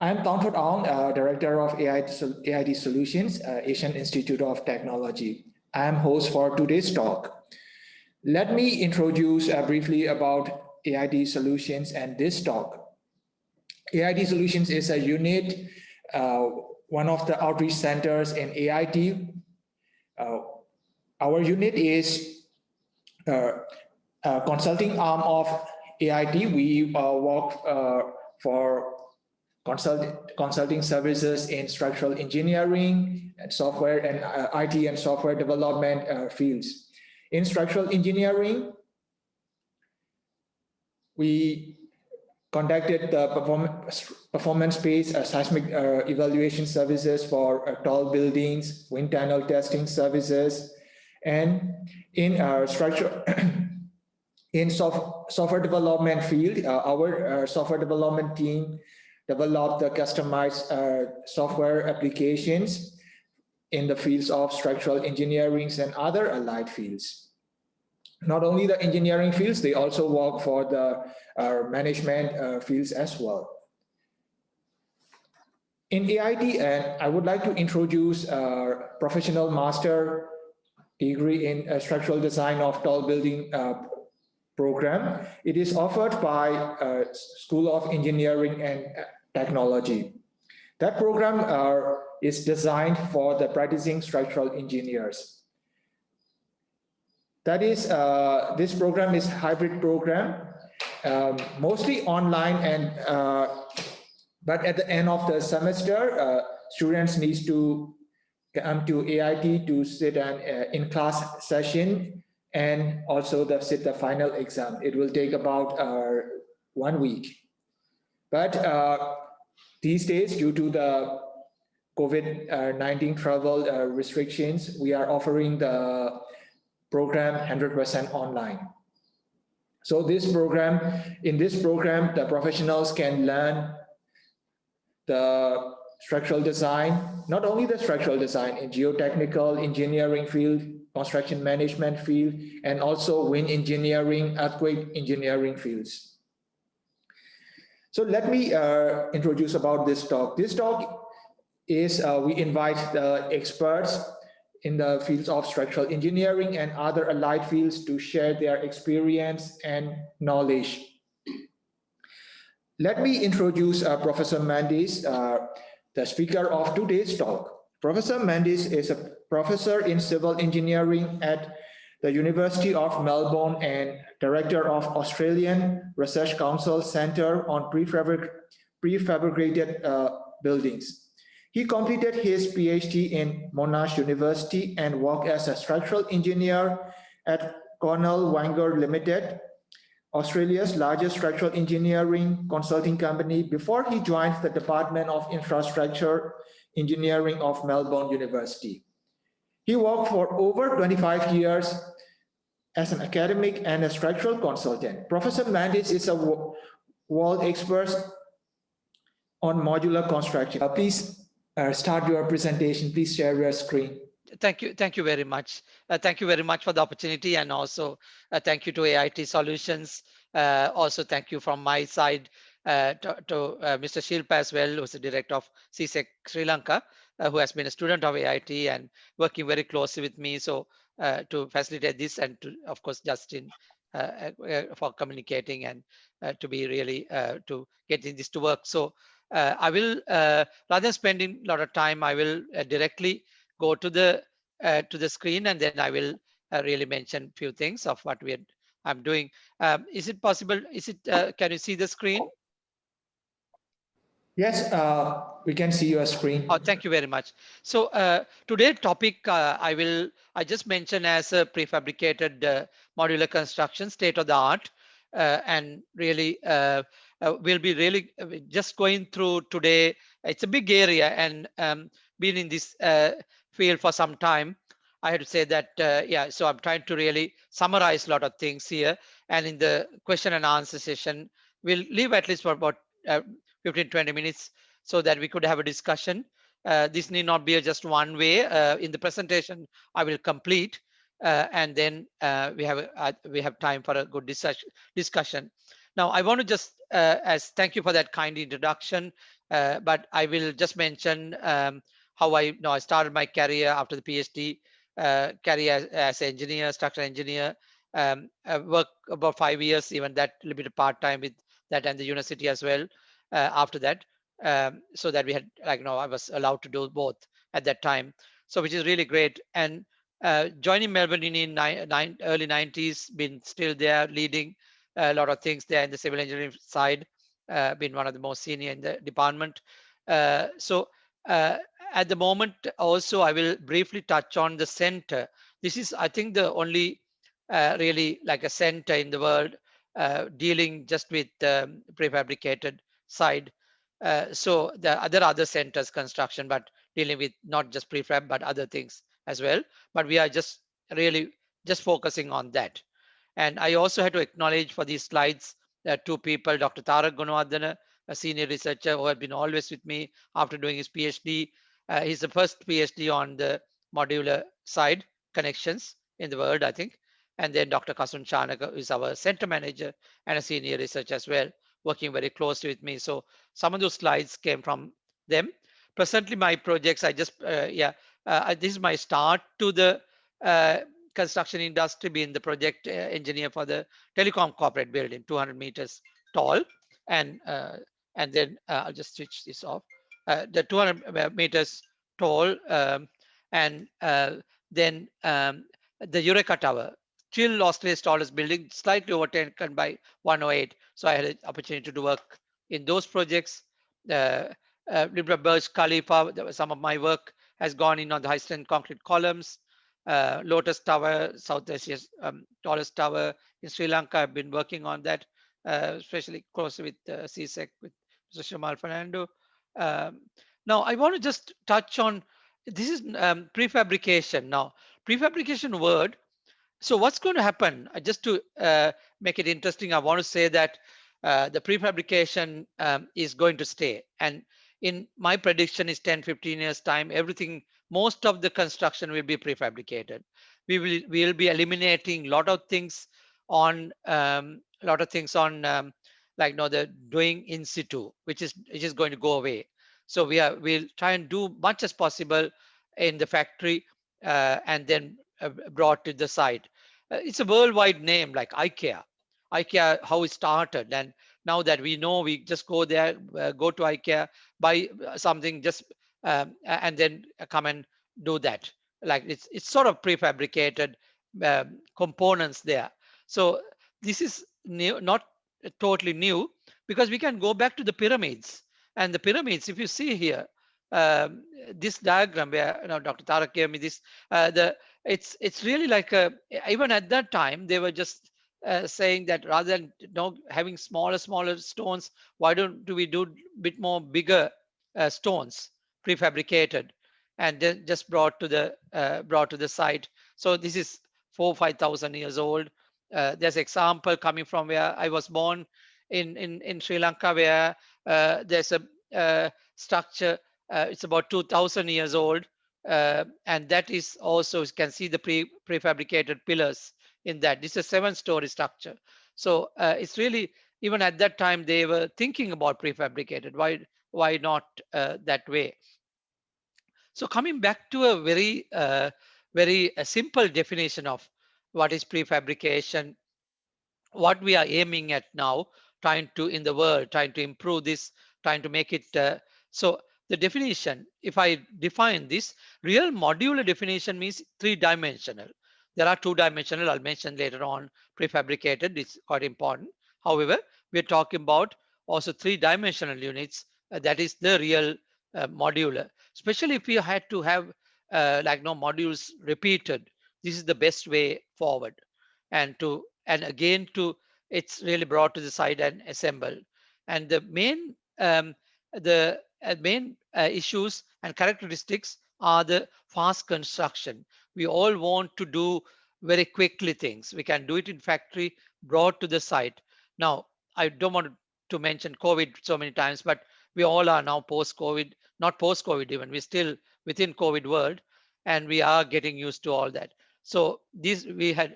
I'm Tongthut Ong, Director of AIT Solutions, Asian Institute of Technology. I'm host for today's talk. Let me introduce briefly about AIT Solutions and this talk. AIT Solutions is a unit, one of the outreach centers in AIT. Our unit is a consulting arm of AIT. We work for consulting services in structural engineering and software and IT and software development fields. In structural engineering, we conducted the performance-based seismic evaluation services for tall buildings, wind tunnel testing services, and in in software development field, our software development team developed the customized software applications in the fields of structural engineering and other allied fields. Not only the engineering fields, they also work for the management fields as well. In AIT, I would like to introduce a professional master degree in structural design of tall building program. It is offered by School of Engineering and Technology. That program is designed for the practicing structural engineers. That is, this program is a hybrid program, mostly online, and but at the end of the semester, students need to come to AIT to sit an in-class session and also sit the final exam. It will take about 1 week. But these days, due to the COVID-19 travel restrictions, we are offering the program 100% online. So in this program, the professionals can learn the structural design, not only the structural design in geotechnical engineering field, construction management field, and also wind engineering, earthquake engineering fields. So let me introduce about this talk. This talk is, we invite the experts in the fields of structural engineering and other allied fields to share their experience and knowledge. Let me introduce Professor Mendis, the speaker of today's talk. Professor Mendis is a professor in civil engineering at the University of Melbourne and director of Australian Research Council Centre on Prefabricated Buildings. He completed his Ph.D. in Monash University and worked as a structural engineer at Connell Wagner Ltd, Australia's largest structural engineering consulting company, before he joined the Department of Infrastructure Engineering of Melbourne University. He worked for over 25 years as an academic and a structural consultant. Professor Mendis is a world expert on modular construction. Please start your presentation. Please share your screen. Thank you very much. Thank you very much for the opportunity, and also thank you to AIT Solutions. Also thank you from my side to Mr. Shilpa as well, who's the director of CSEC Sri Lanka, who has been a student of AIT and working very closely with me to facilitate this, and to, of course, Justin for communicating and to be really to getting this to work. So I will, rather than spending a lot of time, I will directly go to the screen, and then I will really mention a few things of what I'm doing. Is it possible? Can you see the screen? Yes, we can see your screen. Oh, thank you very much. So today's topic I just mentioned as a prefabricated modular construction, state of the art, and really we'll be really just going through today. It's a big area, and been in this field for some time. I had to say that, yeah, so I'm trying to really summarize a lot of things here. And in the question and answer session, we'll leave at least for about 15-20 minutes so that we could have a discussion. This need not be just one way. In the presentation, I will complete, and then we have time for a good discussion. Now, I want to just thank you for that kind introduction. But I will just mention how I started my career after the PhD career as an engineer, structural engineer. I worked about 5 years, even that a little bit of part-time with that and the university as well after that. So that we had, like, I was allowed to do both at that time. So which is really great. And joining Melbourne in early 90s, been still there leading a lot of things there in the civil engineering side, been one of the most senior in the department. So at the moment also, I will briefly touch on the center. This is, I think, the only really like a center in the world dealing just with prefabricated side. So there are other centers construction, but dealing with not just prefab, but other things as well. But we are just really just focusing on that. And I also had to acknowledge for these slides two people, Dr. Tarak Gunawardena, a senior researcher who had been always with me after doing his PhD. He's the first PhD on the modular side connections in the world, I think. And then Dr. Kasun Chanaka is our center manager and a senior researcher as well, working very closely with me. So some of those slides came from them. Presently, my projects, I just, this is my start to the construction industry, being the project engineer for the telecom corporate building, 200 meters tall. And then I'll just switch this off. The 200 meters tall, and then the Eureka Tower, still Australia's tallest building, slightly overtaken by 108. So I had an opportunity to work in those projects. Burj Khalifa, some of my work has gone in on the high strength concrete columns. Lotus Tower, South Asia's tallest tower in Sri Lanka. I've been working on that, especially closely with CSEC, with Mr. Shamal Fernando. Now, I want to just touch on, this is prefabrication. Now, prefabrication word, so what's going to happen? Just to make it interesting, I want to say that the prefabrication is going to stay. And in my prediction is 10, 15 years time, everything, most of the construction will be prefabricated. We'll be eliminating a lot of things on like the doing in situ, which is going to go away. So we'll try and do much as possible in the factory and then brought to the site. It's a worldwide name like IKEA. IKEA, how it started, and now that we know, we just go there, go to IKEA, buy something, just and then come and do that. Like it's sort of prefabricated components there. So this is new, not totally new, because we can go back to the pyramids. And the pyramids, if you see here, this diagram where Dr. Tarak gave me this, it's really like even at that time they were just saying that rather than having smaller stones, why don't we do a bit more bigger stones prefabricated, and then just brought to the site. So this is 4,000-5,000 years old. There's example coming from where I was born in Sri Lanka, where there's a structure. It's about 2,000 years old, and that is also, you can see the prefabricated pillars in that. This is a 7-story structure. So it's really, even at that time they were thinking about prefabricated. Why not that way? So coming back to a very simple definition of what is prefabrication, what we are aiming at now, trying to in the world, trying to improve this, trying to make it so the definition, if I define this, real modular definition means 3-dimensional. There are 2-dimensional, I'll mention later on. Prefabricated is quite important. However, we're talking about also 3-dimensional units. That is the real modular. Especially if you had to have modules repeated, this is the best way forward. And again, it's really brought to the side and assembled. And the main issues and characteristics are the fast construction. We all want to do very quickly things. We can do it in factory, brought to the site. Now, I don't want to mention COVID so many times, but we all are now post-COVID, not post-COVID even, we're still within COVID world, and we are getting used to all that. So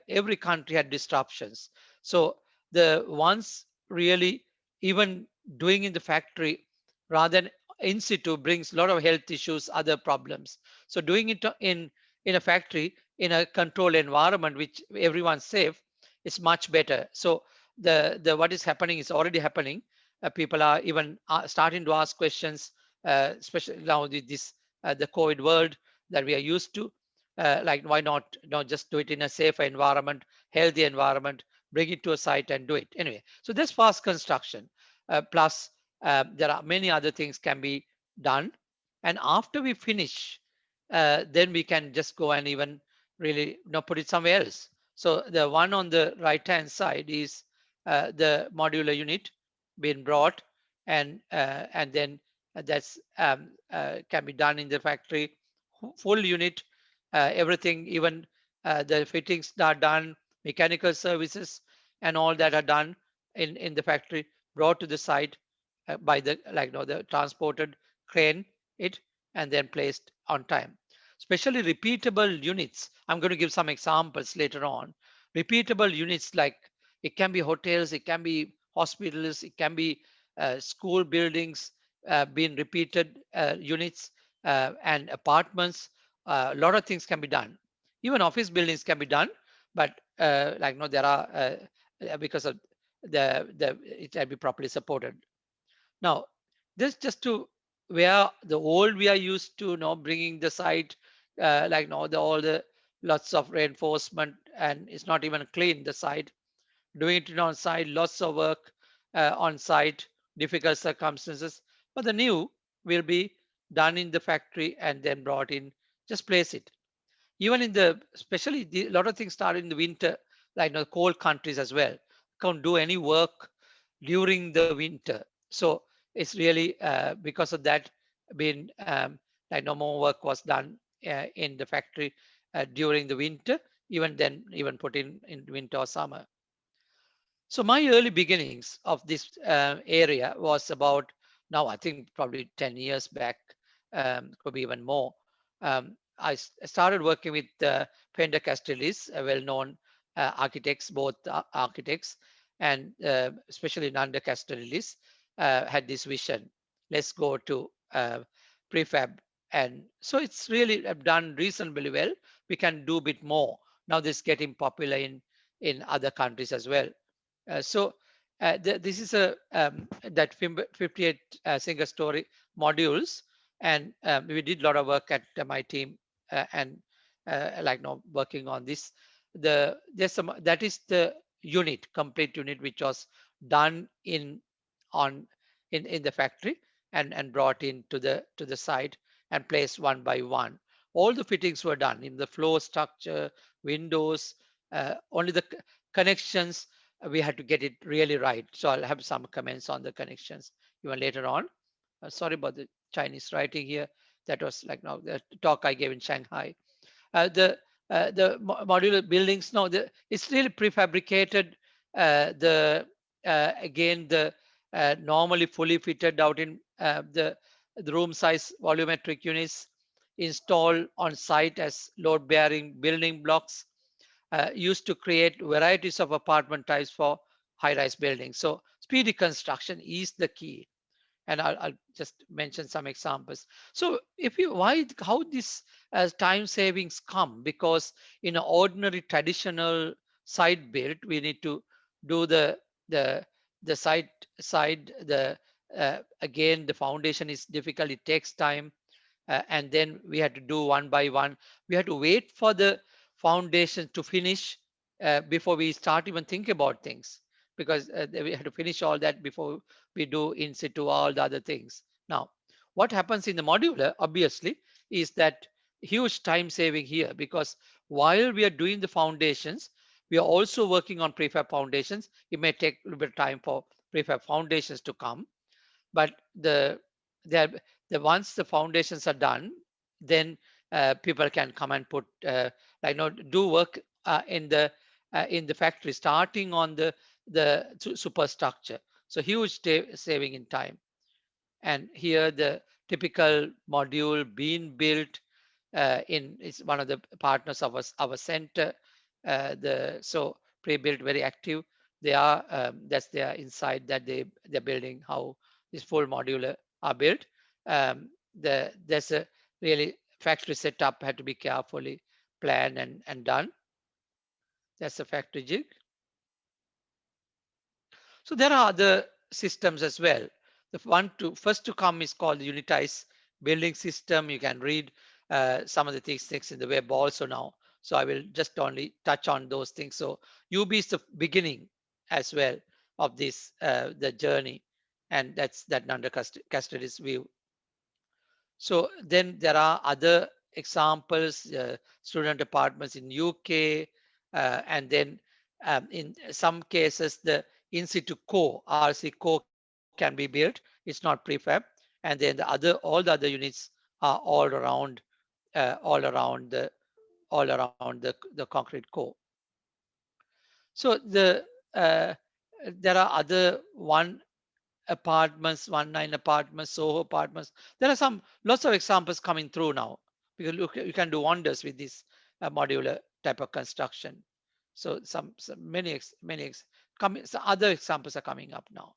every country had disruptions. So the ones really even doing in the factory rather than in situ brings a lot of health issues, other problems. So doing it in a factory, in a controlled environment, which everyone's safe, is much better. So the what is happening is already happening. People are even starting to ask questions, especially now with this the COVID world that we are used to. Like, why not just do it in a safe environment, healthy environment, bring it to a site and do it anyway. So this fast construction, plus there are many other things can be done. And after we finish, then we can just go and even really put it somewhere else. So the one on the right hand side is the modular unit being brought, and then that's can be done in the factory. Full unit, everything, even the fittings are done, mechanical services and all that are done in the factory, brought to the site by the the transported crane it, and then placed on time. Especially repeatable units, I'm going to give some examples later on. Repeatable units, like it can be hotels, it can be hospitals, it can be school buildings, being repeated units, and apartments. A lot of things can be done. Even office buildings can be done, but there are because of the it can be properly supported. Now, this just to where the old we are used to, bringing the site, all the lots of reinforcement, and it's not even clean the site, doing it on site, lots of work on site, difficult circumstances. But the new will be done in the factory and then brought in, just place it. Even in the, especially a lot of things start in the winter, cold countries as well. Can't do any work during the winter. So it's really because of that been no more work was done in the factory during the winter, even then, even put in winter or summer. So my early beginnings of this area was about, now I think probably 10 years back, could be even more. Started working with Pender Castellis, a well-known architects, both architects, and especially Nanda Castellis had this vision. Let's go to prefab. And so it's really done reasonably well. We can do a bit more. Now this is getting popular in other countries as well. This is a that 58 single story modules, and we did a lot of work at my team, and working on this. There's some, that is the unit, complete unit, which was done on in the factory, and brought into the site and placed one by one. All the fittings were done in the floor structure, windows, only the connections, we had to get it really right. So I'll have some comments on the connections even later on. Sorry about the Chinese writing here. That was like now the talk I gave in Shanghai. The modular buildings, no, it's really prefabricated. The again the normally fully fitted out in the room size volumetric units installed on site as load bearing building blocks, used to create varieties of apartment types for high-rise buildings. So speedy construction is the key. And I'll just mention some examples. So if you, how this time savings come? Because in an ordinary traditional site build, we need to do the the side again, the foundation is difficult, it takes time, and then we had to do one by one. We had to wait for the foundation to finish before we start even think about things, because we had to finish all that before we do in situ all the other things. Now, what happens in the modular, obviously, is that huge time saving here, because while we are doing the foundations, we are also working on prefab foundations. It may take a little bit of time for prefab foundations to come, but the once the foundations are done, then people can come and put do work in the factory, starting on the superstructure. So huge saving in time. And here the typical module being built in is one of the partners of our center. So pre-built, very active. They are that's their inside that they're building, how this full modular are built. there's a really factory setup had to be carefully planned and done. That's a factory jig. So there are other systems as well. The first to come is called the unitized building system. You can read some of the things in the web also now. So I will just only touch on those things. So UB is the beginning as well of this the journey, and that's that under Custody's view. So then there are other examples, student apartments in UK, and then in some cases the in situ core, RC core can be built. It's not prefab, and then all the other units are all around the concrete core. So there are other one nine apartments, Soho apartments. There are lots of examples coming through now, because look, you can do wonders with this modular type of construction. So other examples are coming up now.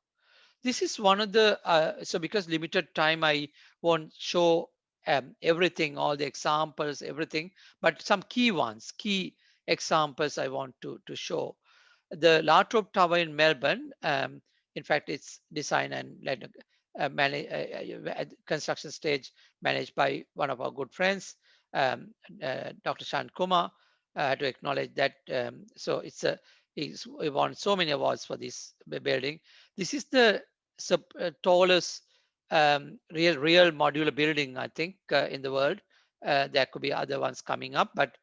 This is one of the so because limited time, I won't show everything, all the examples, everything, but some key examples I want to show. The Lartrop Tower in Melbourne, in fact, it's designed and construction stage managed by one of our good friends, Dr. Shan Kumar. To acknowledge that, so we won so many awards for this building. This is the tallest real modular building, I think, in the world. There could be other ones coming up, but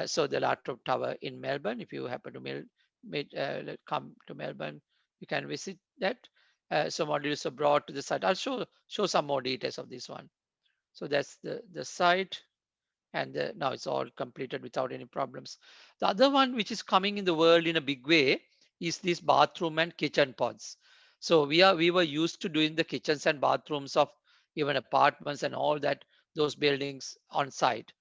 so the Lartrop Tower in Melbourne, if you happen to come to Melbourne, you can visit that. So modules are brought to the site. I'll show some more details of this one. So that's the site, and now it's all completed without any problems. The other one which is coming in the world in a big way is these bathroom and kitchen pods. So we were used to doing the kitchens and bathrooms of even apartments and all that, those buildings on site.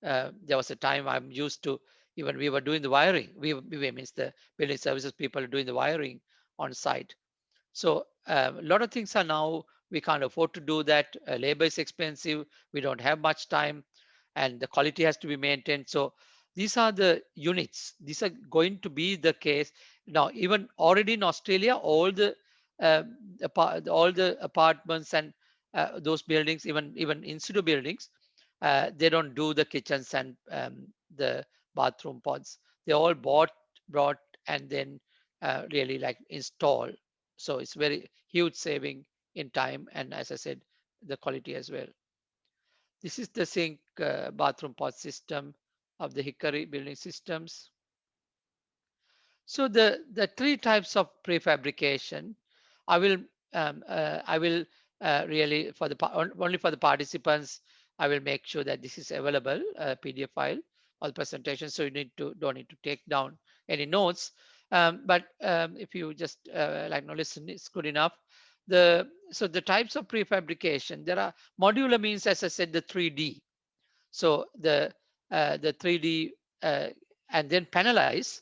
There was a time I'm used to, even we were doing the wiring. We means the building services people are doing the wiring on site. So a lot of things are now, we can't afford to do that. Labor is expensive. We don't have much time, and the quality has to be maintained. So these are the units. These are going to be the case now. Even already in Australia, uh, all the apartments and those buildings, even in-situ buildings, they don't do the kitchens and the bathroom pods. They all brought and then really like install. So it's very huge saving in time, and as I said, the quality as well. This is the sink bathroom pod system of the Hickory building systems. So the three types of prefabrication, I will really only for the participants, I will make sure that this is available PDF file or the presentation. So you don't need to take down any notes. But if you just like no listen, it's good enough. So the types of prefabrication, there are modular means, as I said, the 3D. So the 3D and then panelize.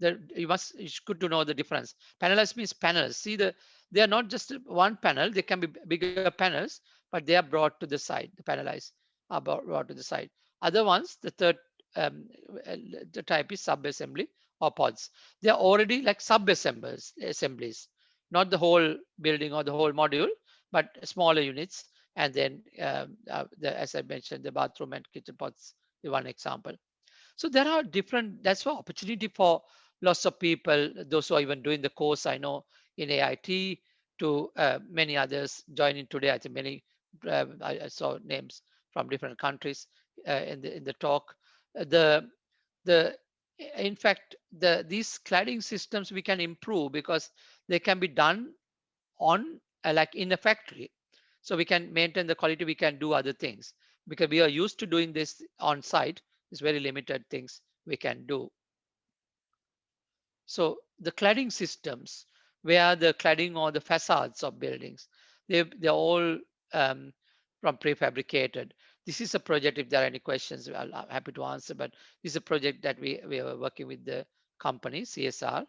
It's good to know the difference. Panelize means panels. See, they are not just one panel. They can be bigger panels, but they are brought to the side. The panelize are brought to the side. Other ones, the third the type is sub-assembly or pods. They are already like sub-assemblies, not the whole building or the whole module, but smaller units. And then, as I mentioned, the bathroom and kitchen pods, the one example. So there are different, that's why opportunity for lots of people, those who are even doing the course, I know in AIT, to many others joining today. I think many, I saw names from different countries in the talk. The the in fact these cladding systems we can improve because they can be done on like in a factory. So we can maintain the quality, we can do other things because we are used to doing this on site. It's very limited things we can do. So the cladding systems, where the cladding or the facades of buildings, they're all from prefabricated. This is a project, if there are any questions, I'm happy to answer, but this is a project that we are working with the company, CSR,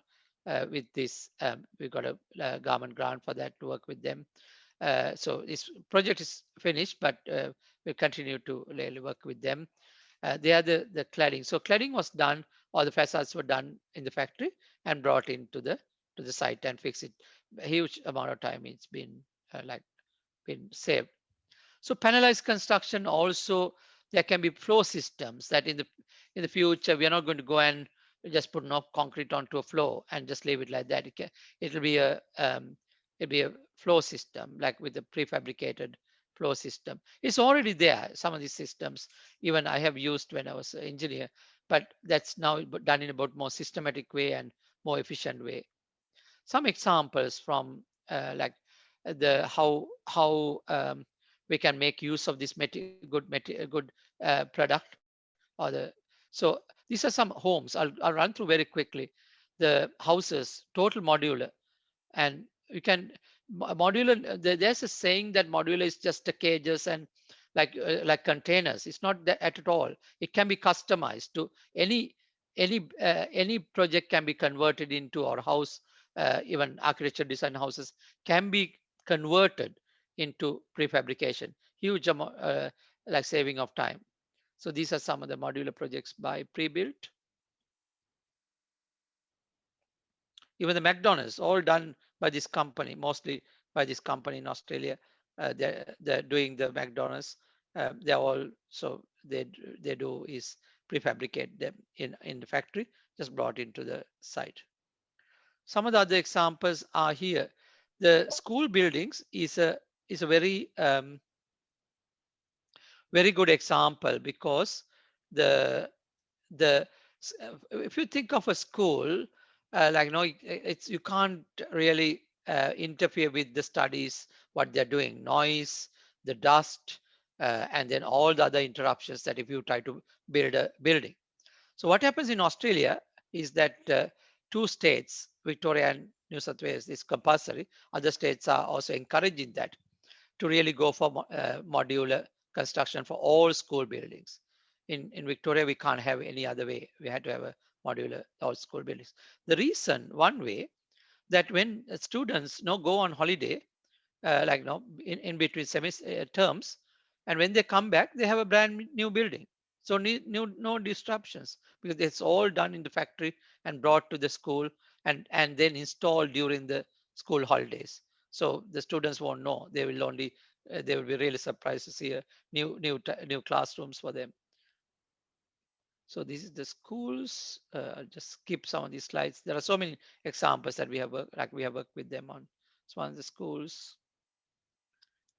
with this, we got a government grant for that to work with them. So this project is finished, but we continue to really work with them. They are the cladding. So cladding was done, or the facades were done in the factory and brought into the site and fix it. A huge amount of time it's been been saved. So panelized construction also, there can be flow systems that in the future we are not going to go and just put no concrete onto a floor and just leave it like that. It'll be a flow system like with the prefabricated flow system. It's already there. Some of these systems even I have used when I was an engineer, but that's now done in a about more systematic way and more efficient way. Some examples from the how we can make use of this good product or the so these are some homes. I'll run through very quickly. The houses total modular, and you can modular, there's a saying that modular is just a cages and like containers. It's not that at all. It can be customized to any project can be converted into our house. Even architecture design houses can be converted into prefabrication, huge amount like saving of time. So these are some of the modular projects by pre-built. Even the McDonald's, all done by this company, mostly by this company in Australia. They're doing the McDonald's. They're all so they do is prefabricate them in the factory, just brought into the site. Some of the other examples are here. The school buildings is a very good example because the the if you think of a school like no it's you can't really interfere with the studies what they're doing, noise, the dust, and then all the other interruptions that if you try to build a building. So what happens in Australia is that two states, Victoria and New South Wales, is compulsory. Other states are also encouraging that to really go for modular construction for all school buildings. In Victoria, we can't have any other way. We had to have a modular all school buildings. The reason, one way, that when students go on holiday, in between terms, and when they come back, they have a brand new building. So no disruptions because it's all done in the factory and brought to the school and then installed during the school holidays. So the students won't know. They will only they will be really surprised to see a new classrooms for them. So this is the schools. I'll just skip some of these slides. There are so many examples that we have worked with them on. It's one of the schools.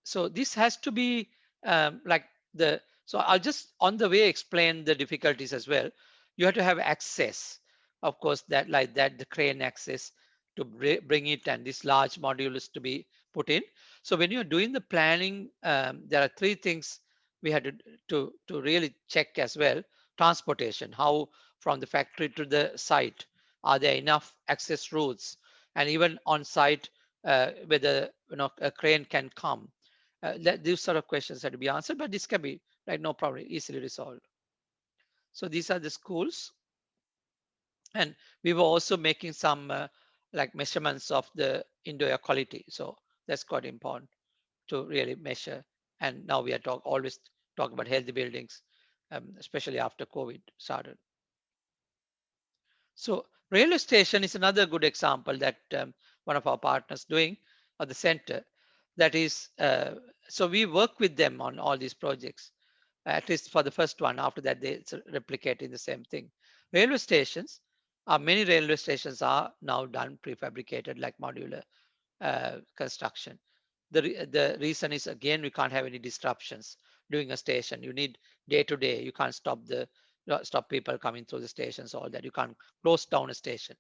So this has to be so I'll just on the way explain the difficulties as well. You have to have access, of course, the crane access to bring it and this large modulus to be put in. So when you're doing the planning, there are three things we had to really check as well. Transportation, how from the factory to the site, are there enough access routes, and even on site, whether a crane can come. These sort of questions had to be answered, but this can be no problem, easily resolved. So these are the schools, and we were also making some measurements of the indoor air quality. So that's quite important to really measure. And now we are always talk about healthy buildings, especially after COVID started. So railway station is another good example that one of our partners doing at the center. That is, so we work with them on all these projects, at least for the first one. After that, they replicate the same thing. Railway stations, many railway stations are now done prefabricated like modular construction. The reason is, again, we can't have any disruptions during a station. You need day to day. You can't stop people coming through the stations, all that. You can't close down a station.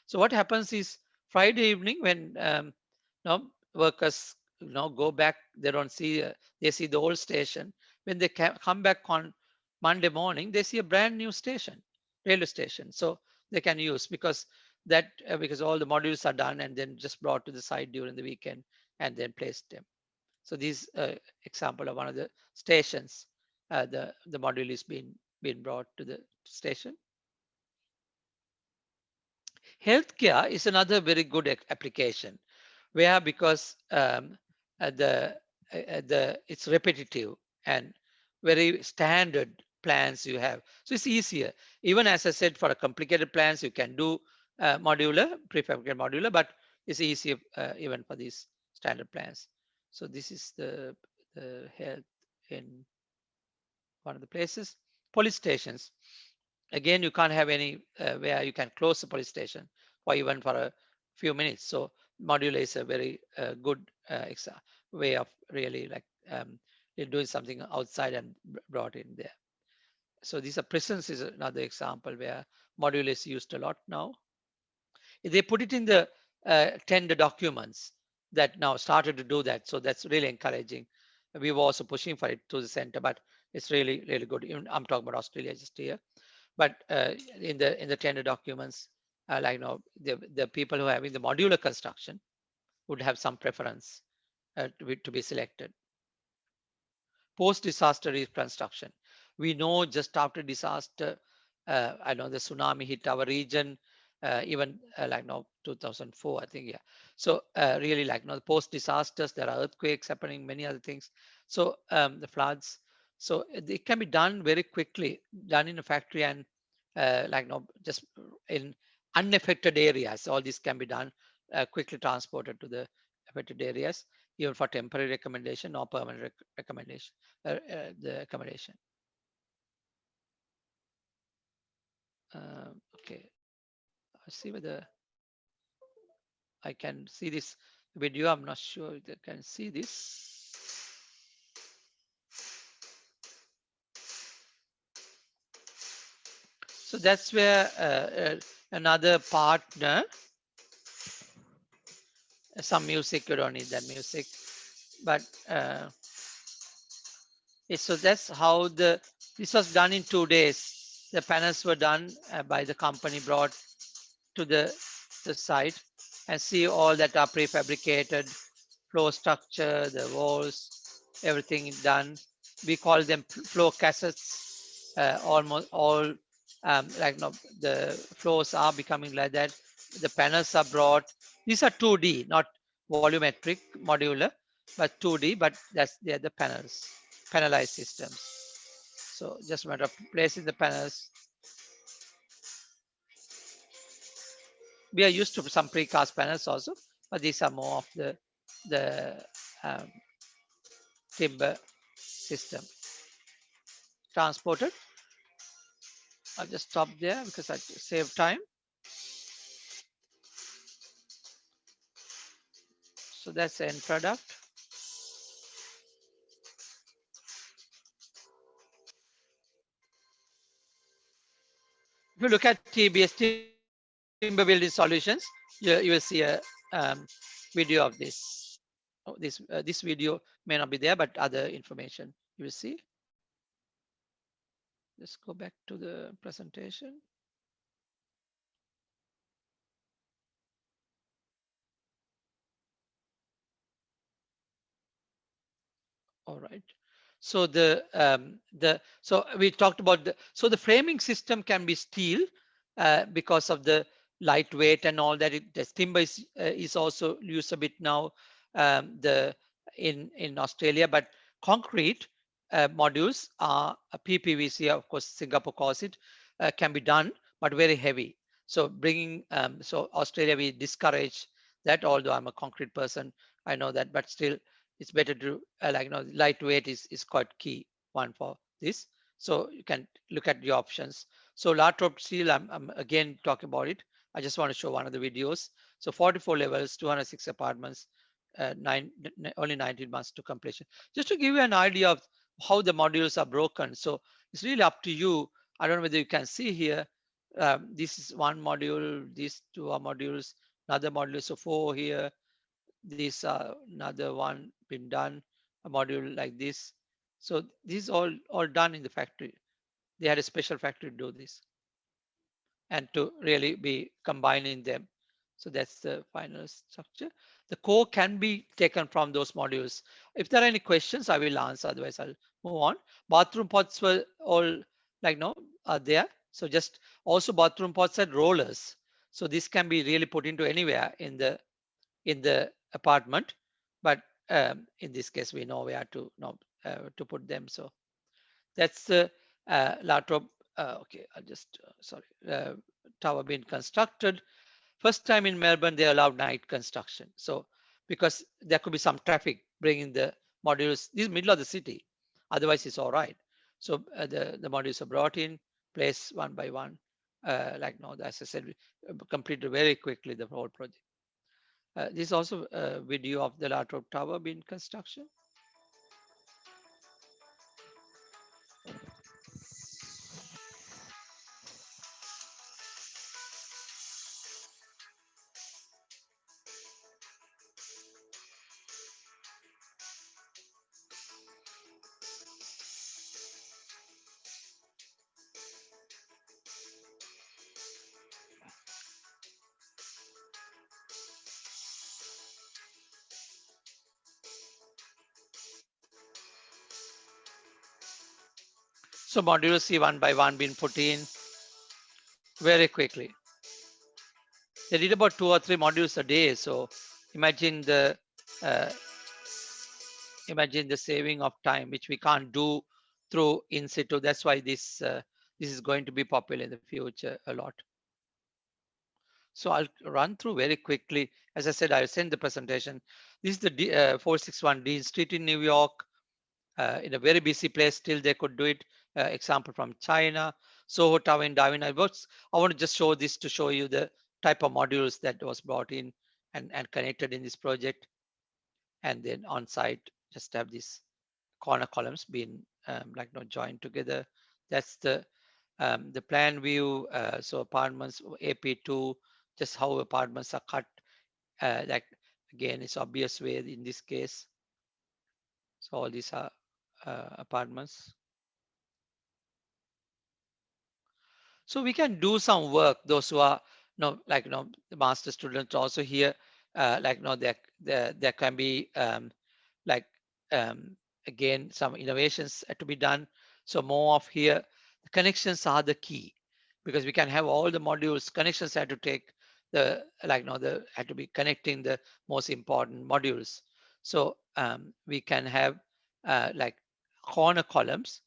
So what happens is Friday evening when workers go back, they don't see they see the old station. When they come back on Monday morning, they see a brand new station, railway station. So they can use because all the modules are done and then just brought to the site during the weekend and then placed them. So this example of one of the stations, the module is being brought to the station. Healthcare is another very good application where because it's repetitive and very standard plans you have. So it's easier. Even as I said, for a complicated plans, you can do modular, prefabricated modular, but it's easier even for these standard plans. So this is the health in one of the places. Police stations. Again, you can't have any where you can close the police station for even for a few minutes. So modular is a very good way of really like you're doing something outside and brought in there. So these are prisons is another example where modular is used a lot now. They put it in the tender documents that now started to do that. So that's really encouraging. We were also pushing for it to the center, but it's really, really good. Even I'm talking about Australia just here. But in the tender documents, like the people who are having the modular construction would have some preference to be selected. Post-disaster reconstruction. We know just after disaster, I know the tsunami hit our region, even like now 2004, I think, yeah. So really like the post-disasters, there are earthquakes happening, many other things. So the floods. So it can be done very quickly, done in a factory and just in unaffected areas. All this can be done quickly transported to the affected areas, even for temporary recommendation or permanent recommendation, the accommodation. Okay, I'll see whether I can see this video. I'm not sure if I can see this. So that's where another partner, some music, you don't need that music, but so that's how this was done in 2 days. The panels were done by the company brought to the site and see all that are prefabricated, floor structure, the walls, everything is done. We call them floor cassettes. Almost all the floors are becoming like that. The panels are brought. These are 2D, not volumetric modular, but 2D. But they're the panels, panelized systems. So just a matter of placing the panels. We are used to some precast panels also, but these are more of the um, timber system transported. I'll just stop there because I save time. So that's the end product. If you look at TBS, Timber Building Solutions, you will see a video of this. This video may not be there, but other information you will see. Let's go back to the presentation. All right. So so we talked about the framing system can be steel because of the lightweight and all that. The timber is also used a bit now in Australia, but concrete modules are PPVC, of course Singapore calls it, can be done, but very heavy. So bringing so Australia, we discourage that. Although I'm a concrete person, I know that, but still it's better to lightweight is quite key one for this. So you can look at the options. So Latrobe steel, I'm again talking about it. I just want to show one of the videos. So 44 levels, 206 apartments, only 19 months to completion. Just to give you an idea of how the modules are broken. So it's really up to you. I don't know whether you can see here. This is one module, these two are modules, another module, so 4 here. These are another one been done, a module like this. So these all done in the factory. They had a special factory to do this and to really be combining them. So that's the final structure. The core can be taken from those modules. If there are any questions, I will answer. Otherwise, I'll move on. Bathroom pots were all are there. So just also bathroom pots had rollers. So this can be really put into anywhere in the apartment, but in this case, we know where to put them. So that's the lateral. Okay, I'll just sorry. Tower being constructed. First time in Melbourne, they allowed night construction. So because there could be some traffic bringing the modules, this is middle of the city. Otherwise, it's all right. So the modules are brought in, placed one by one. Like no, as I said, completed very quickly the whole project. This is also a video of the lateral tower being construction. So modules see one by one being put in very quickly. They did about 2 or 3 modules a day. So imagine the uh, saving of time, which we can't do through in situ. That's why this is going to be popular in the future a lot. So I'll run through very quickly. As I said, I'll send the presentation. This is the 461 Dean Street in New York. In a very busy place, still they could do it. Example from China, Soho Tower in Darwin. I want to just show this to show you the type of modules that was brought in and connected in this project. And then on site, just have these corner columns being joined together. That's the plan view. So apartments, AP2, just how apartments are cut. Like again, it's obvious way in this case. So all these are apartments. So we can do some work. Those who are, the master students also here, there can be like again some innovations to be done. So more of here, the connections are the key, because we can have all the modules. Connections have to take the had to be connecting the most important modules. So we can have like corner columns.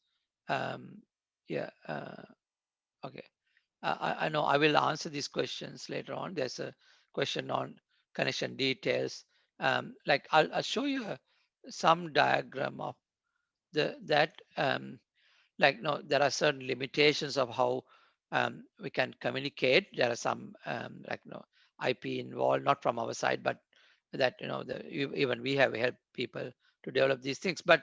Yeah. Okay. I know I will answer these questions later on. There's a question on connection details. I'll show you some diagram of that. There are certain limitations of how we can communicate. There are some IP involved, not from our side, but that even we have helped people to develop these things. But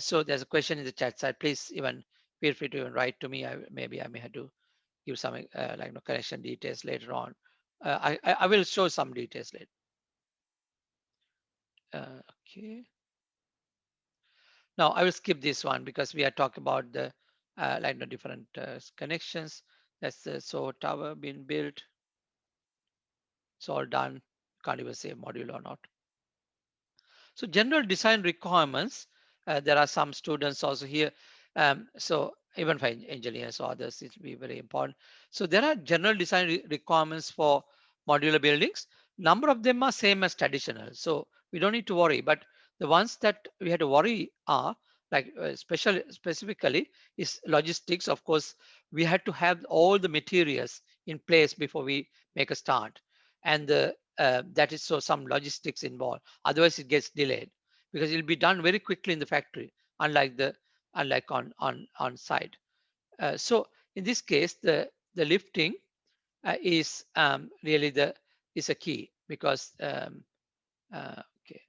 so there's a question in the chat side. Please even feel free to even write to me. Maybe I may have to give some connection details later on. I will show some details later. Okay. Now I will skip this one because we are talking about the different connections. That's the so tower being built. It's all done. Can't even say module or not. So general design requirements. There are some students also here. So even for engineers or others, it will be very important. So there are general design requirements for modular buildings. Number of them are same as traditional. So we don't need to worry. But the ones that we had to worry are specifically is logistics. Of course, we had to have all the materials in place before we make a start. And that is so some logistics involved. Otherwise, it gets delayed because it'll be done very quickly in the factory, unlike on site. So in this case, the lifting is really is a key because okay,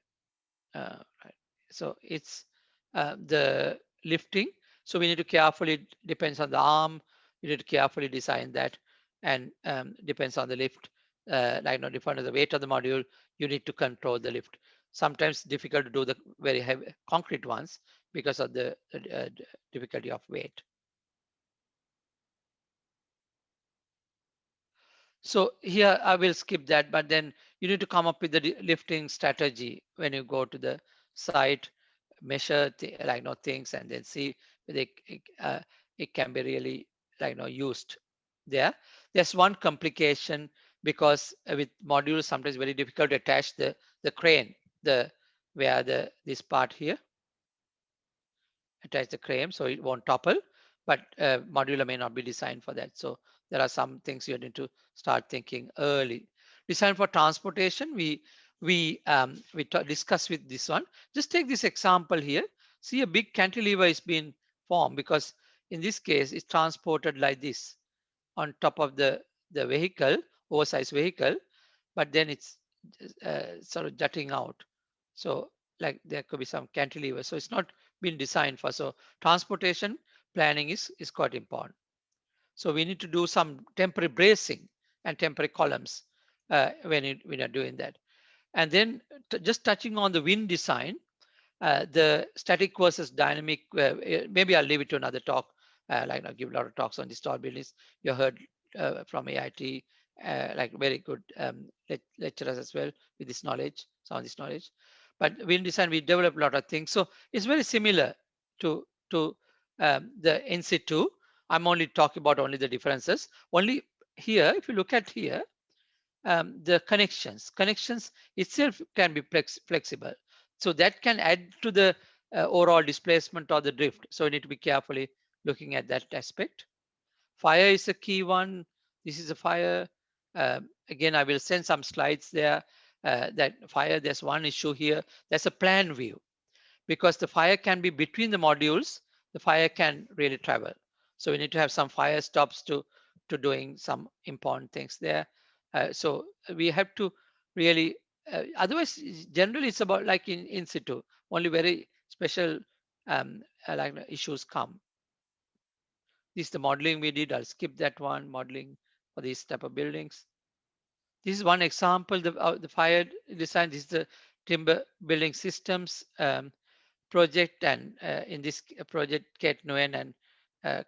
right. So it's the lifting. So we need to carefully, depends on the arm, you need to carefully design that, and depends on the lift. Depending on the weight of the module, you need to control the lift. Sometimes difficult to do the very heavy concrete ones because of the difficulty of weight. So here I will skip that, but then you need to come up with the lifting strategy when you go to the site, measure things, and then see whether it can be really used there. There's one complication because with modules sometimes very difficult to attach the crane, the where this part here attach the frame so it won't topple, but modular may not be designed for that. So there are some things you need to start thinking early. Design for transportation, we discuss with this one. Just take this example here. See, a big cantilever is being formed because in this case it's transported like this on top of the vehicle, oversized vehicle, but then it's sort of jutting out. So like there could be some cantilever. So it's not been designed for. So transportation planning is quite important. So we need to do some temporary bracing and temporary columns when you're doing that. And then just touching on the wind design, the static versus dynamic, maybe I'll leave it to another talk. Like I give a lot of talks on these tall buildings. You heard from AIT, like very good lecturers as well with this knowledge, some of this knowledge. But wind design, we develop a lot of things. So it's very similar to the in situ. I'm only talking about only the differences. Only here, if you look at here, the connections itself can be flexible, so that can add to the overall displacement or the drift. So we need to be carefully looking at that aspect. Fire is a key one. This is a fire. Again, I will send some slides there. That fire, there's one issue here. There's a plan view because the fire can be between the modules. The fire can really travel. So we need to have some fire stops to doing some important things there. So we have to really, otherwise, generally it's about like in situ, only very special like issues come. This is the modeling we did. I'll skip that one, modeling for these type of buildings. This is one example, the fire design. This is the timber building systems project, and in this project, Kate Nguyen and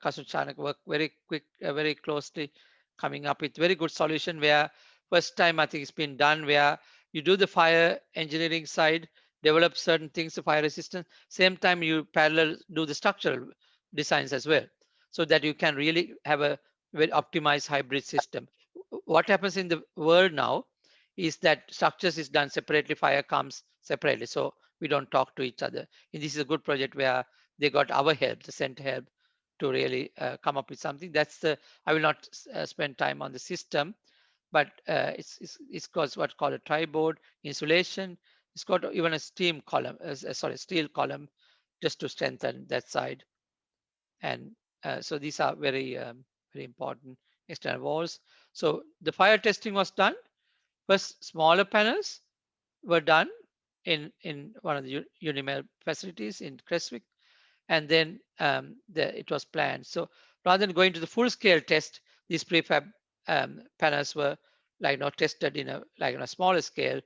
Kasun Chanak work very closely, coming up with very good solution where first time I think it's been done where you do the fire engineering side, develop certain things, the fire resistance, same time you parallel do the structural designs as well, so that you can really have a very optimized hybrid system. What happens in the world now is that structures is done separately, fire comes separately. So we don't talk to each other. And this is a good project where they got our help, the center help, to really come up with something. That's the, I will not spend time on the system, but it's got what's called a tri-board insulation. It's got even a steam column, sorry, steel column, just to strengthen that side. And so these are very important external walls. So the fire testing was done. First, smaller panels were done in one of the Unimel facilities in Creswick, and then it was planned. So rather than going to the full scale test, these prefab panels were like not tested in a smaller scale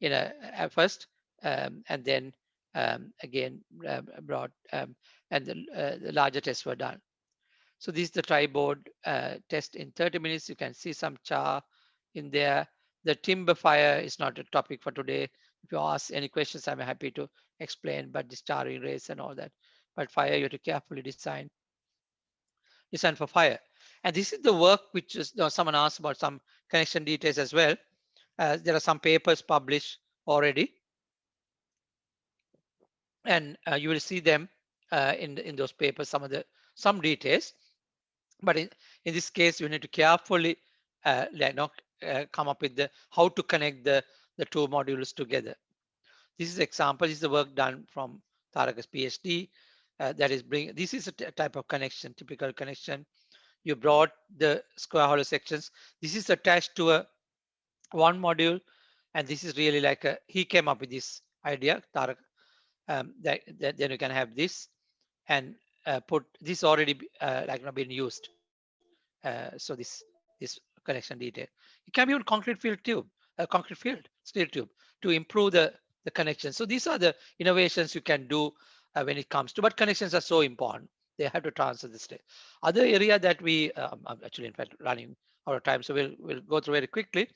at first, and then again brought and the larger tests were done. So this is the tri-board test in 30 minutes. You can see some char in there. The timber fire is not a topic for today. If you ask any questions, I'm happy to explain, but this charring rates and all that. But fire, you have to carefully design for fire. And this is the work which is, someone asked about some connection details as well. There are some papers published already. And you will see them in those papers, some details. But in this case, you need to carefully come up with the how to connect the two modules together. This is example. This is the work done from Tarak's PhD. That is this is a type of connection, typical connection. You brought the square hollow sections. This is attached to a one module, and this is really like he came up with this idea, Tarak. Then you can have this and put this already like not been used. So this connection detail. It can be on concrete field tube, concrete field steel tube to improve the connection. So these are the innovations you can do when it comes to, but connections are so important. They have to transfer this day. Other area that I'm actually in fact running out of time, so we'll go through very quickly.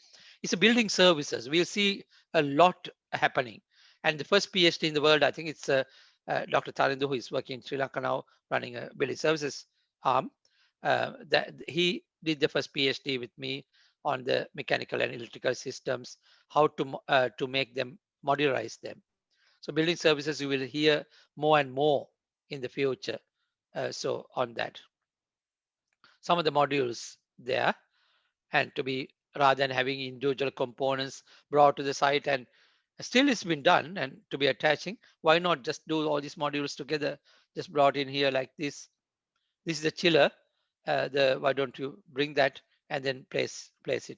It's a building services. We'll see a lot happening. And the first PhD in the world, I think it's Dr. Tarindu, who is working in Sri Lanka now, running a building services arm. That he did the first PhD with me on the mechanical and electrical systems, how to make them, modularize them. So building services, you will hear more and more in the future. So on that, some of the modules there, and to be rather than having individual components brought to the site, and still it's been done, and to be attaching, why not just do all these modules together, just brought in here like this. This is the chiller. Why don't you bring that and then place it,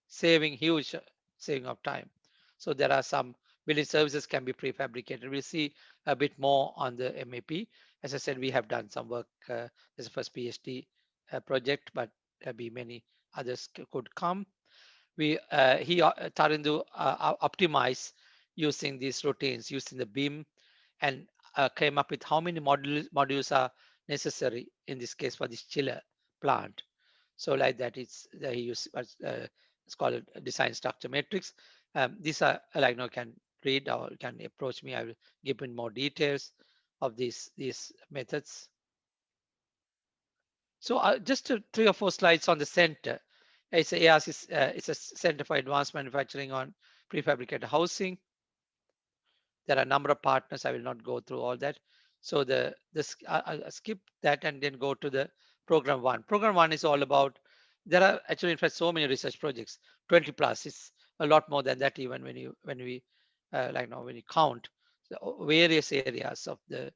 saving huge saving of time. So there are some building services can be prefabricated. We'll see a bit more on the MAP. As I said, we have done some work as a first Ph.D. Project, but there'll be many others could come. Tarindu optimized using these routines, using the beam, and came up with how many modules are necessary in this case for this chiller plant. So like that, he used it's called a design structure matrix. These are like can read or can approach me. I will give in more details of these methods. So just 3 or 4 slides on the center. It's a ARC, it's a Center for Advanced Manufacturing on Prefabricated Housing. There are a number of partners. I will not go through all that. So I'll skip that and then go to the program 1. Program 1 is all about, there are actually in fact so many research projects, 20 plus. It's a lot more than that even when we when you count the various areas of the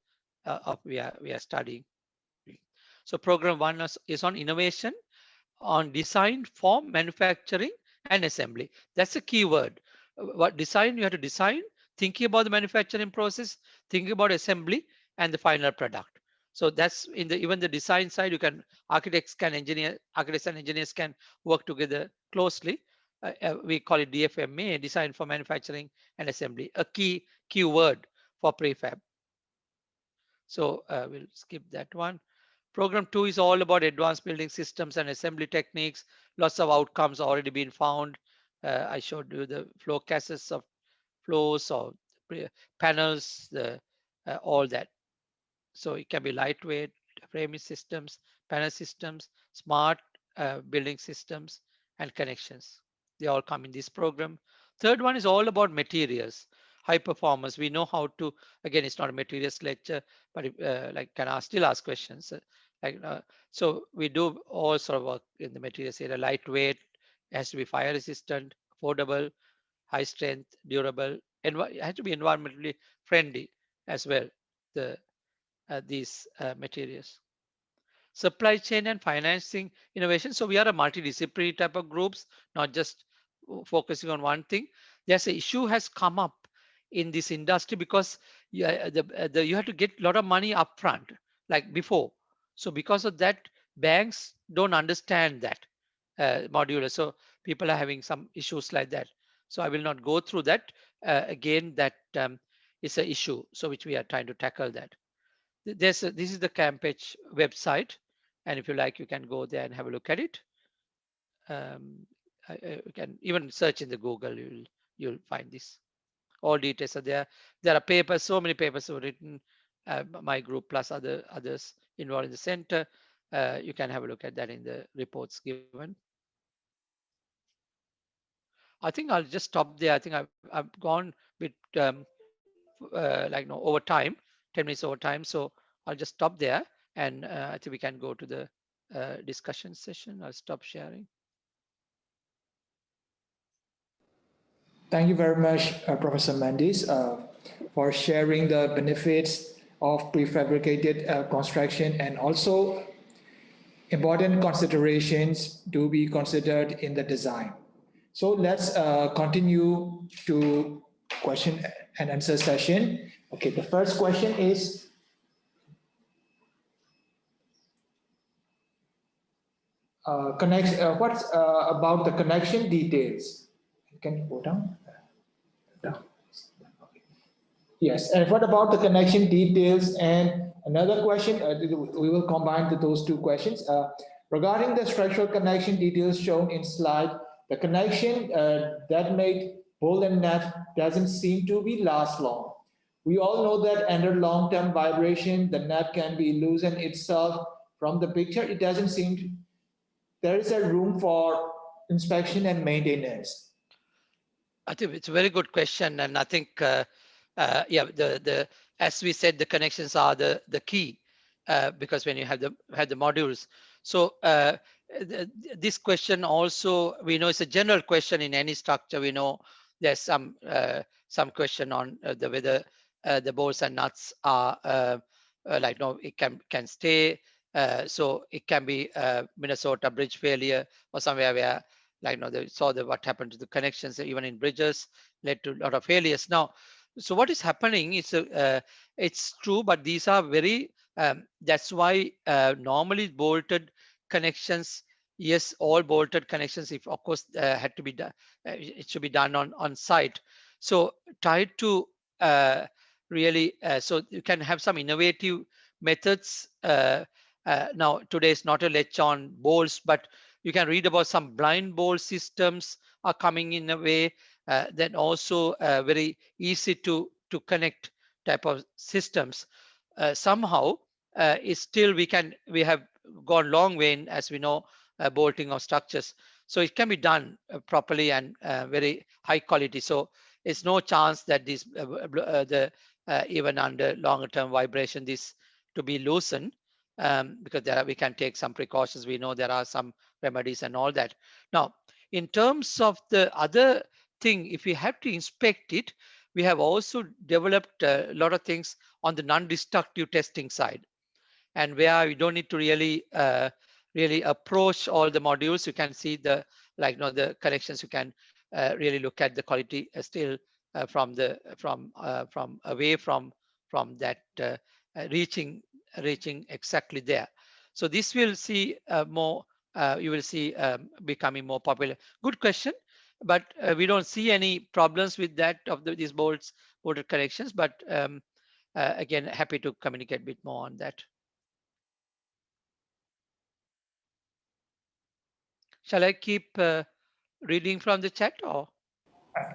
we are studying. So program 1 is on innovation, on design, form, manufacturing, and assembly. That's a key word. What design, you have to design, thinking about the manufacturing process, thinking about assembly, and the final product. So that's in the even the design side. You can architects and engineers can work together closely. We call it DFMA, design for manufacturing and assembly, a key word for prefab. So we'll skip that one. Program 2 is all about advanced building systems and assembly techniques. Lots of outcomes already been found. I showed you the flow cases of flows or panels, all that. So it can be lightweight framing systems, panel systems, smart building systems, and connections. They all come in this program. Third one is all about materials, high performance. We know how to, again, it's not a materials lecture, but still ask questions. So we do all sort of work in the materials area. Lightweight, has to be fire resistant, affordable, high strength, durable, and it has to be environmentally friendly as well. These materials. Supply chain and financing innovation. So we are a multidisciplinary type of groups, not just focusing on one thing. There's an issue has come up in this industry because you have to get a lot of money upfront, like before. So because of that, banks don't understand that modular. So people are having some issues like that. So I will not go through that. Again, that is an issue. So which we are trying to tackle that. This is the Campage website, and if you like, you can go there and have a look at it. You can even search in the Google. You'll find this. All details are there. There are papers. So many papers were written. My group plus others involved in the center. You can have a look at that in the reports given. I think I'll just stop there. I think I've gone with over time, 10 minutes over time. So I'll just stop there, and I think we can go to the discussion session. I'll stop sharing. Thank you very much, Professor Mendis, for sharing the benefits of prefabricated construction and also important considerations to be considered in the design. So let's continue to question and answer session. Okay, the first question is, what's about the connection details? Can you go down? Down. Yes, and what about the connection details? And another question, we will combine those two questions. Regarding the structural connection details shown in slide, the connection that made bolt and nut doesn't seem to be last long. We all know that under long-term vibration, the nut can be loosened itself. From the picture, it doesn't seem there is a room for inspection and maintenance. I think it's a very good question, and I think yeah, as we said, the connections are the key, because when you have the modules. So this question also, we know it's a general question in any structure. We know there's some question on the whether the bolts and nuts are like, no, it can stay. So it can be Minnesota bridge failure or somewhere where, like, no, they saw what happened to the connections even in bridges, led to a lot of failures. Now, so what is happening is it's true, but these are very that's why normally bolted connections, yes, all bolted connections, if of course had to be done, it should be done on site. So tried to really so you can have some innovative methods. Now today is not a lecture on bolts, but you can read about some blind bolt systems are coming in a way. Then also very easy to connect type of systems. Somehow is still we have gone long way in, as we know, bolting of structures. So it can be done properly and very high quality. So it's no chance that this even under longer term vibration this to be loosened, because we can take some precautions. We know there are some remedies and all that. Now, in terms of the other thing, if we have to inspect it, we have also developed a lot of things on the non-destructive testing side, and where you don't need to really really approach all the modules. You can see the, like, you know, the connections. You can really look at the quality still from away from that reaching exactly there. So this will see more you will see becoming more popular. Good question, but we don't see any problems with that of these bolted connections. But again, happy to communicate a bit more on that. Shall I keep reading from the chat, or?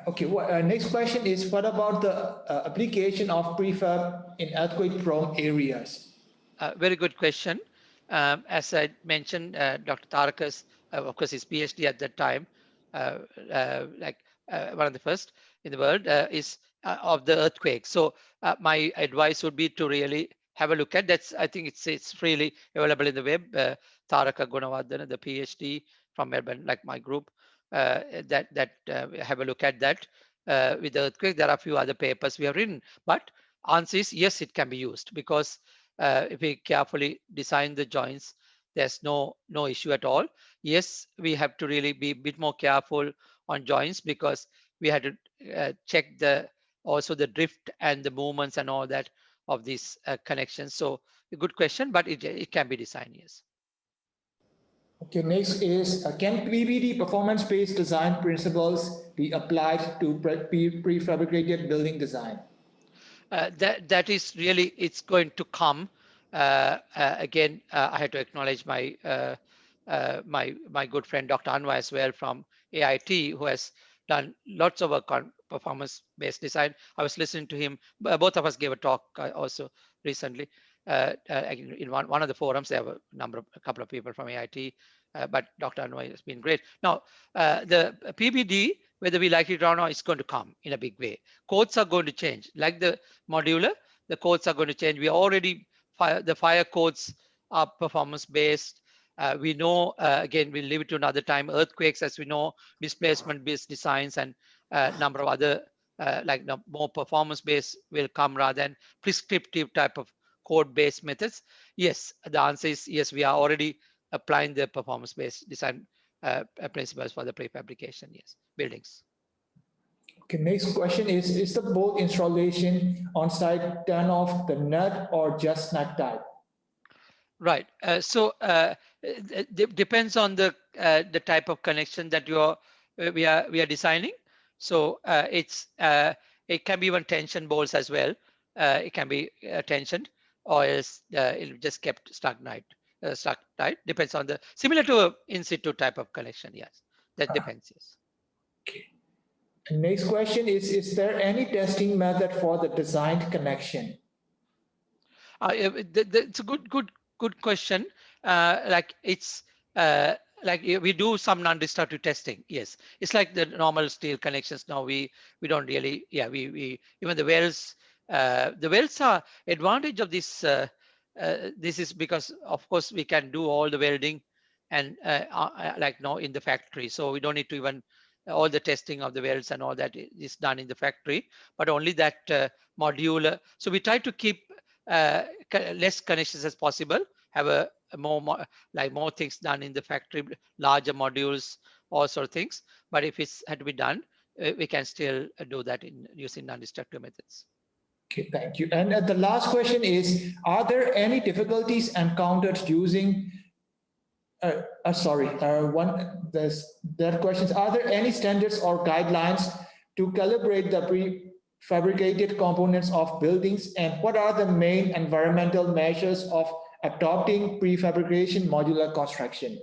Okay, next question is, what about the application of prefab in earthquake-prone areas? Very good question. As I mentioned, Dr. Tarakas, of course, his PhD at that time, like one of the first in the world, is of the earthquake. So my advice would be to really have a look at that. I think it's freely available in the web. Taraka Gunawardana, the PhD from Melbourne, like my group, have a look at that. With the earthquake, there are a few other papers we have written, but answer is yes, it can be used, because if we carefully design the joints, there's no issue at all. Yes, we have to really be a bit more careful on joints, because we had to check also the drift and the movements and all that of these connections. So a good question, but it can be designed, yes. Okay, next is, can PBD, performance-based design principles, be applied to prefabricated building design? That is really, it's going to come. Again, I had to acknowledge my my good friend Dr. Anwar as well from AIT, who has done lots of work on performance-based design. I was listening to him. Both of us gave a talk also recently in one of the forums. There were a couple of people from AIT, but Dr. Anwar has been great. Now, the PBD, whether we like it or not, is going to come in a big way. Codes are going to change, like the modular. The codes are going to change. We already the fire codes are performance based. We know, again, we'll leave it to another time. Earthquakes, as we know, displacement-based designs and a number of other like more performance-based will come rather than prescriptive type of code-based methods. Yes, the answer is yes. We are already applying the performance-based design principles for the prefabrication, yes, buildings. Okay, next question is the bolt installation on site turn off the nut or just snap type? Right. So it depends on the type of connection that we are designing. So it can be even tension bolts as well. It can be tensioned, or else it'll just kept stuck tight. Depends on the, similar to a in situ type of connection. Yes, that depends. Yes. Okay. And next question is there any testing method for the designed connection? It's a good question. Like it's like we do some non-destructive testing. Yes, it's like the normal steel connections. Now we don't really, yeah, we even the welds are advantage of this. This is because of course we can do all the welding and like now in the factory, so we don't need to even all the testing of the welds and all that is done in the factory, but only that modular. So we try to keep less connections as possible, have a more things done in the factory, larger modules, all sort of things. But if it's had to be done, we can still do that in using non-destructive methods. Okay, thank you. And the last question is, are there any difficulties encountered using, that questions, are there any standards or guidelines to calibrate the prefabricated components of buildings? And what are the main environmental measures of adopting prefabrication modular construction?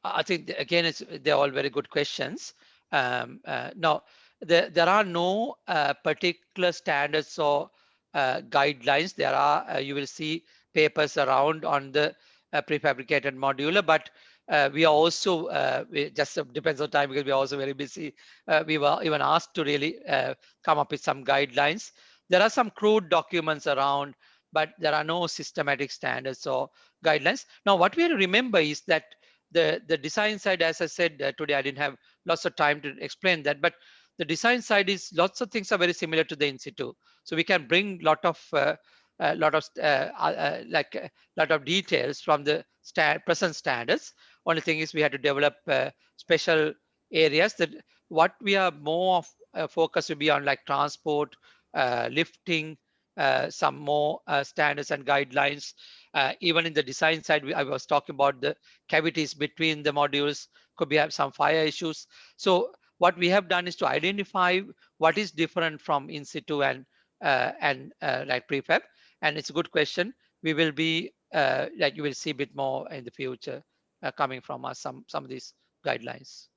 I think again, they're all very good questions. Now, there are no particular standards or guidelines. There are, you will see papers around on the prefabricated modular, but we are also, we just depends on time because we are also very busy. We were even asked to really come up with some guidelines. There are some crude documents around, but there are no systematic standards or guidelines. Now, what we have to remember is that the design side, as I said today, I didn't have lots of time to explain that, but the design side is lots of things are very similar to the in situ. So we can bring lot of details from the present standards. Only thing is we had to develop special areas that what we are more of focus will be on, like transport, lifting, some more standards and guidelines. Even in the design side, I was talking about the cavities between the modules, could be have some fire issues. So what we have done is to identify what is different from in situ and like prefab. And it's a good question. We will be like you will see a bit more in the future coming from us, some of these guidelines.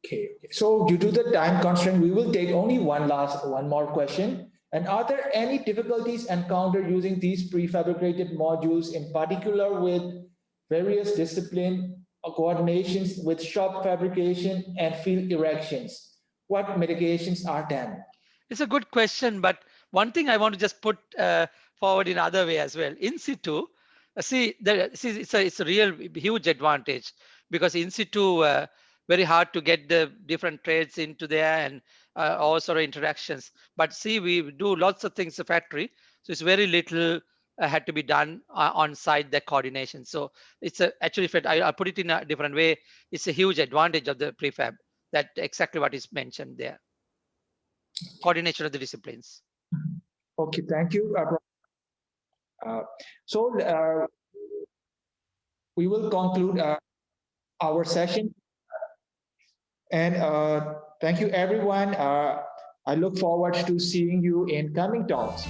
Okay. So due to the time constraint, we will take only one more question. And are there any difficulties encountered using these prefabricated modules, in particular with various discipline coordinations with shop fabrication and field erections? What mitigations are done? It's a good question, but one thing I want to just put forward in other way as well. In situ, it's a real huge advantage, because in situ, very hard to get the different trades into there and all sort of interactions. But see, we do lots of things in the factory, so it's very little had to be done on site, the coordination. So it's actually, if I put it in a different way, it's a huge advantage of the prefab, that exactly what is mentioned there. Coordination of the disciplines. Okay, thank you. So we will conclude our session. And thank you, everyone. I look forward to seeing you in coming talks.